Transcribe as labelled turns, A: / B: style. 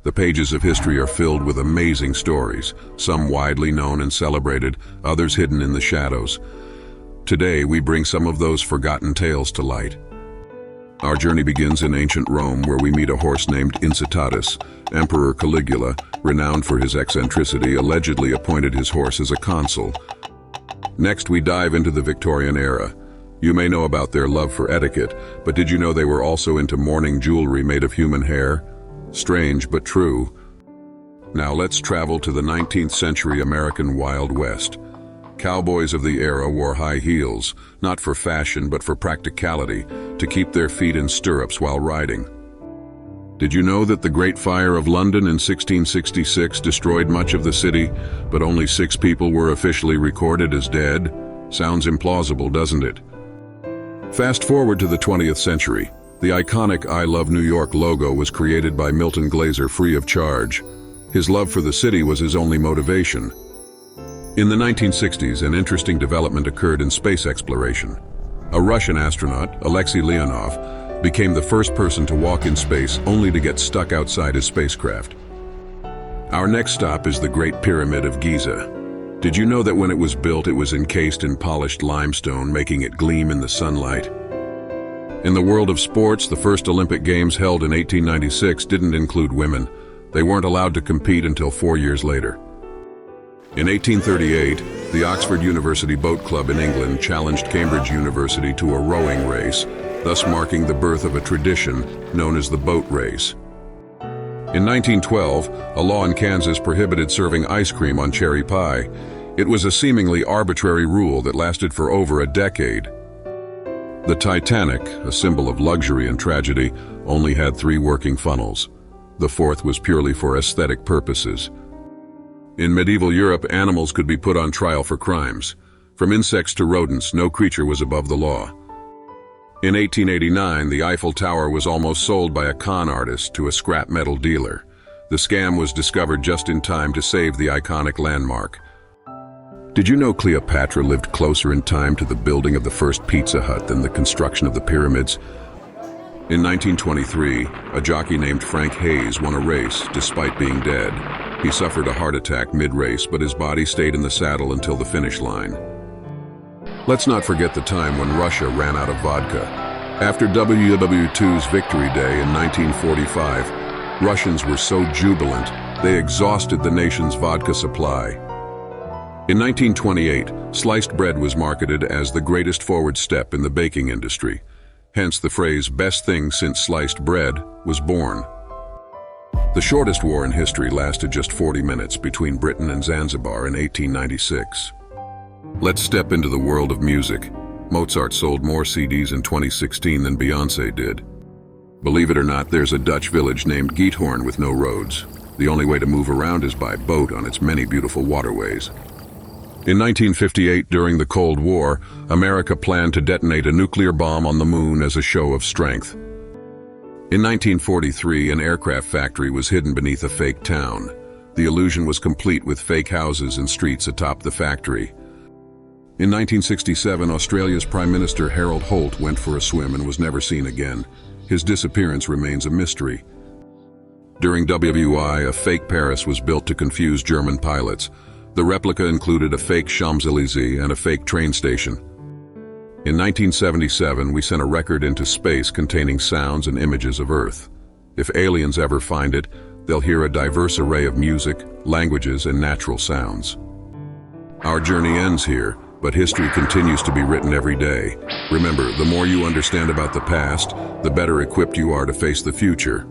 A: The pages of history are filled with amazing stories, some widely known and celebrated, others hidden in the shadows. Today, we bring some of those forgotten tales to light. Our journey begins in ancient Rome, where we meet a horse named Incitatus. Emperor Caligula, renowned for his eccentricity, allegedly appointed his horse as a consul. Next, we dive into the Victorian era. You may know about their love for etiquette, but did you know they were also into mourning jewelry made of human hair? Strange, but true. Now let's travel to the 19th century American Wild West. Cowboys of the era wore high heels, not for fashion but for practicality, to keep their feet in stirrups while riding. Did you know that the Great Fire of London in 1666 destroyed much of the city, but only 6 people were officially recorded as dead? Sounds implausible, doesn't it? Fast forward to the 20th century. The iconic I Love New York logo was created by Milton Glaser free of charge. His love for the city was his only motivation. In the 1960s, an interesting development occurred in space exploration. A Russian astronaut, Alexei Leonov, became the first person to walk in space only to get stuck outside his spacecraft. Our next stop is the Great Pyramid of Giza. Did you know that when it was built, it was encased in polished limestone, making it gleam in the sunlight? In the world of sports, the first Olympic Games held in 1896 didn't include women. They weren't allowed to compete until 4 years later. In 1838, the Oxford University Boat Club in England challenged Cambridge University to a rowing race, thus marking the birth of a tradition known as the boat race. In 1912, a law in Kansas prohibited serving ice cream on cherry pie. It was a seemingly arbitrary rule that lasted for over a decade. The Titanic, a symbol of luxury and tragedy, only had 3 working funnels. The 4th was purely for aesthetic purposes. In medieval Europe, animals could be put on trial for crimes. From insects to rodents, no creature was above the law. In 1889, the Eiffel Tower was almost sold by a con artist to a scrap metal dealer. The scam was discovered just in time to save the iconic landmark. Did you know Cleopatra lived closer in time to the building of the first Pizza Hut than the construction of the pyramids? In 1923, a jockey named Frank Hayes won a race despite being dead. He suffered a heart attack mid-race, but his body stayed in the saddle until the finish line. Let's not forget the time when Russia ran out of vodka. After WW2's Victory Day in 1945, Russians were so jubilant, they exhausted the nation's vodka supply. In 1928, sliced bread was marketed as the greatest forward step in the baking industry. Hence the phrase, "best thing since sliced bread," was born. The shortest war in history lasted just 40 minutes between Britain and Zanzibar in 1896. Let's step into the world of music. Mozart sold more CDs in 2016 than Beyoncé did. Believe it or not, there's a Dutch village named Giethoorn with no roads. The only way to move around is by boat on its many beautiful waterways. In 1958, during the Cold War, America planned to detonate a nuclear bomb on the moon as a show of strength. In 1943, an aircraft factory was hidden beneath a fake town. The illusion was complete with fake houses and streets atop the factory. In 1967, Australia's Prime Minister Harold Holt went for a swim and was never seen again. His disappearance remains a mystery. During WWI, a fake Paris was built to confuse German pilots. The replica included a fake Champs-Élysées and a fake train station. In 1977, we sent a record into space containing sounds and images of Earth. If aliens ever find it, they'll hear a diverse array of music, languages, and natural sounds. Our journey ends here, but history continues to be written every day. Remember, the more you understand about the past, the better equipped you are to face the future.